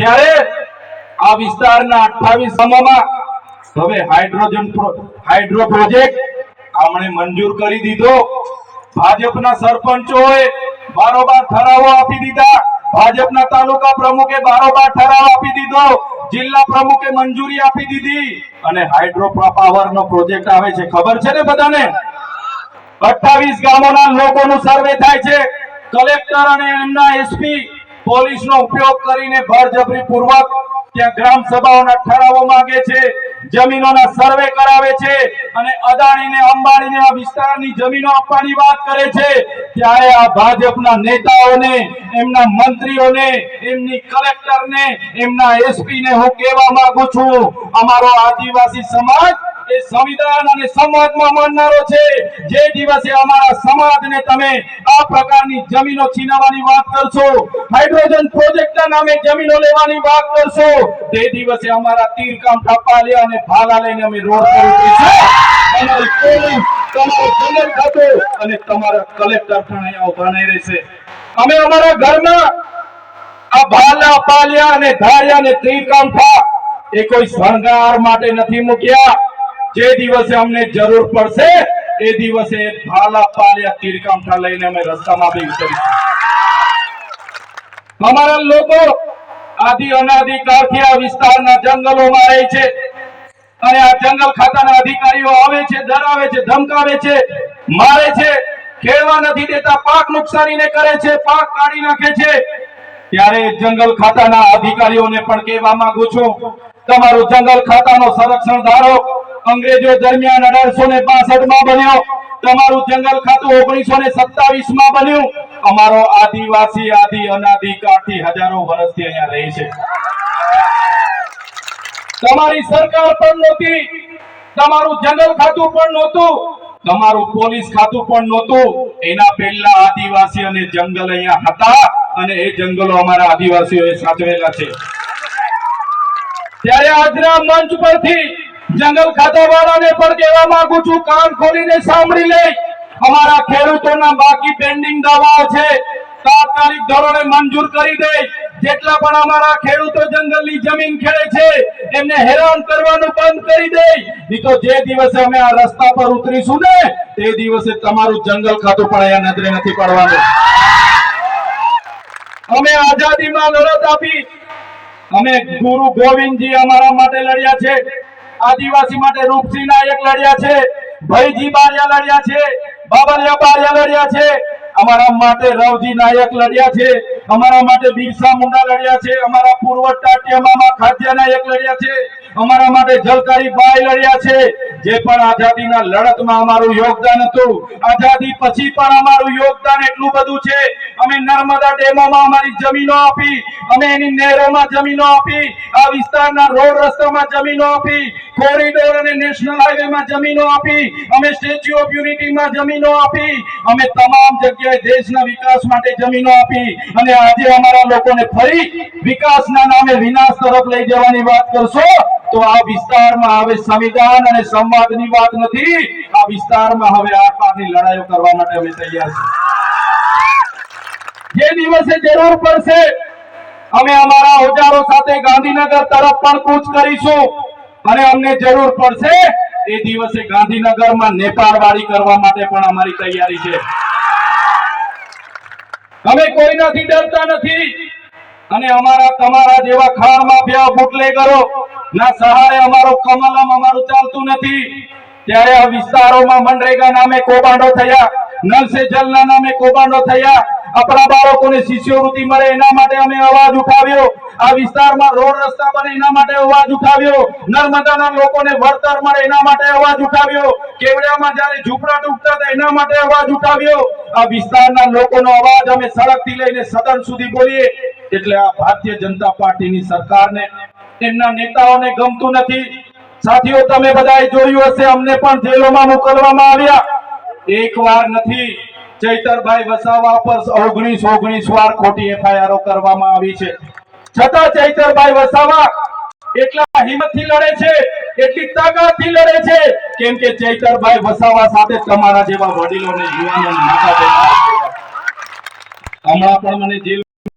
ત્યારે આ વિસ્તારના 28 ગામોમાં હવે હાઇડ્રો પ્રોજેક્ટ આમણે મંજૂર કરી દીધો। ભાજપના સરપંચોએ બારોબાર ઠરાવો આપી દીધા, ભાજપના તાલુકા પ્રમુખે બારોબાર ઠરાવ આપી દીધો, જિલ્લા પ્રમુખે મંજૂરી આપી દીધી અને હાઇડ્રો પાવરનો પ્રોજેક્ટ આવે છે, ખબર છે ને બધાને। 28 ગામોના લોકોનું સર્વે થાય છે। કલેક્ટર અને એમના એસપી પોલીસનો ઉપયોગ કરીને બળજબરી પૂર્વક ત્યાં ગ્રામ સભાઓના ઠરાવો માંગે છે, જમીનોના સર્વે કરાવે છે અને અદાણીને અંબાણીને આ વિસ્તારની જમીનો આપવાની વાત કરે છે। ત્યારે આ ભાજપના નેતાઓને, એમના મંત્રીઓને, એમની કલેક્ટરને, એમના એસપીને હું કહેવા માંગુ છું, અમારો આદિવાસી સમાજ એ સંવિધાન અને સમાજમાં માનનારો છે। જે દિવસે અમારા સમાજને તમે આ પ્રકારની જમીનો છીનવવાની વાત કરશો, હાઇડ્રોજન પ્રોજેક્ટના નામે જમીનો લેવાની વાત કરશો, તે દિવસે અમારા તીરકામઠા, પાલિયા અને ભાલા લઈને અમે રોડ પર ઉતરીશું। તમારી પોલીસ, તમારું જંગલ ખાતું અને તમારા કલેક્ટર પણ અહીંયા ઉભા નહીં રહેશે। અમે અમારા ઘરમાં આ ભાલા, પાલિયા અને ધારિયા અને તીરકામઠા એ કોઈ શણગાર માટે નથી મૂક્યા। જે દિવસે અમને જરૂર પડશે એ દિવસે ભાલા, પાલિયા, તીરકામઠા લઈને અમે રસ્તામાં બી ઉતરીશું। અમારા લોકો આદિ અનાદિકાળથી આ વિસ્તારના જંગલોમાં રહે છે અને આ જંગલ ખાતાના અધિકારીઓ આવે છે, ડરાવે છે, ધમકાવે છે, મારે છે, ખેડવા નથી દેતા, પાક નુકસાનીને કરે છે, પાક કાઢી નાખે છે। ત્યારે જંગલ ખાતાના અધિકારીઓને પણ કહેવા માંગુ છું, તમારું જંગલ ખાતાનો સંરક્ષણ ધારો અંગ્રેજો દરમિયાન 1862 માં બન્યો, તમારું જંગલ ખાતું 1927 માં બન્યું। અમારો આદિવાસી આદિ અનાદિકાળથી હજારો વર્ષથી અહીંયા રહે છે। તમારી સરકાર પણ નહોતી, તમારું જંગલ ખાતું પણ નહોતું, તમારું પોલીસ ખાતું પણ નહોતું, એના પહેલા આદિવાસી અને જંગલ અહીંયા હતા અને એ જંગલો અમારા આદિવાસીઓએ સાચવેલા છે। ત્યારે આજના મંચ પરથી જંગલ ખાતાવાળાને પણ કહેવા માંગુ છું, કાન ખોલીને સાંભળી લે, અમારા ખેડૂતોના બાકી પેન્ડિંગ દાવાઓ છે તાત્કાલિક ધોરણે મંજૂર કરી દે। જેટલા પણ અમારા ખેડૂતો જંગલની જમીન ખેડે છે એમને હેરાન કરવાનું બંધ કરી દે, નહીં તો જે દિવસે અમે આ રસ્તા પર ઉતરીશું ને તે દિવસે તમારું જંગલ ખાતું પણ અહીંયા નજરે નથી પડવાનું। અમે આઝાદીમાં લડત આપી, અમે ગુરુ ગોવિંદજી અમારા માટે લડ્યા છે, આદિવાસી માટે રૂપસિંહ નાયક લડ્યા છે, ભાઈજી બારિયા લડ્યા છે, બાબલિયા બારિયા લડ્યા છે, અમારા માટે રવજી નાયક લડ્યા છે, અમારા માટે બિરસા મુંડા લડ્યા છે, અમારા પૂર્વ ટાટિયામાં ખાદ્ય નાયક લડ્યા છે, અમારા માટે જલકારી બાઈ લડ્યા છે। જે પણ આઝાદીના લડતમાં અમારું યોગદાન હતું, આઝાદી પછી પણ અમારું યોગદાન એટલું બધું છે, અમે નર્મદા ડેમોમાં અમારી જમીનો આપી, અમે એની નહેરોમાં જમીનો આપી, આ વિસ્તારના રોડ રસ્તામાં જમીનો આપી, કોરિડોર અને નેશનલ હાઈવેમાં જમીનો આપી, અમે સ્ટેચ્યુ ઓફ યુનિટીમાં જમીનો આપી, અમે તમામ જગ્યાએ દેશના વિકાસ માટે જમીનો આપી અને આજે અમારા લોકોને ફરી વિકાસના નામે વિનાશ તરફ લઈ જવાની વાત કરશો તો આ વિસ્તારમાં હવે સંવિધાન અને સંવાદની વાત નથી, આ વિસ્તારમાં હવે આ પારની લડાઈઓ કરવા માટે અમે તૈયાર છીએ। જે દિવસે જરૂર પડશે અમે અમારા ઓજારો સાથે ગાંધીનગર તરફ પણ કૂચ કરીશું અને અમને જરૂર પડશે એ દિવસે ગાંધીનગરમાં નેપાળવાડી કરવા માટે પણ અમારી તૈયારી છે। અમે કોઈનાથી ડરતા નથી અને અમારા તમારા જેવા ખાણ માફિયા બુટલેગરો ના સહારે અમારો કમલમ અમારું ચાલતું નથી। ત્યારે આ વિસ્તારોમાં મનરેગા નામે કૌભાંડો થયા, નલ સે જલના નામે કૌભાંડો થયા, આપણા બાળકોને શિષ્યવૃત્તિ મળે એના માટે અમે અવાજ ઉઠાવ્યો, આ વિસ્તારમાં રોડ રસ્તા બને એના માટે અવાજ ઉઠાવ્યો, નર્મદાના લોકોને વળતર મળે એના માટે અવાજ ઉઠાવ્યો, કેવડિયામાં જ્યારે ઝૂંપડા તૂટતા હતા એના માટે અવાજ ઉઠાવ્યો। આ વિસ્તારના લોકોનો અવાજ અમે સડકથી લઈને સદન સુધી બોલીએ એટલે આ ભારતીય જનતા પાર્ટીની સરકારને, એમના નેતાઓને ગમતું નથી। સાથીઓ, તમે બધાએ જોયું હશે, અમને પણ જેલોમાં મોકલવામાં આવ્યા, એક વાર નથી, ચૈતરભાઈ વસાવા પર 19 વાર ખોટી એફઆઈઆર કરવામાં આવી છે, છતાં ચૈતરભાઈ વસાવા એટલા હિંમતથી લડે છે, એટલી તાકાતથી લડે છે કેમ કે ચૈતરભાઈ વસાવા સાથે તમારા જેવા વડીલોને યુવાનોને નાતા દેતા। હમણાં પણ મને જેલ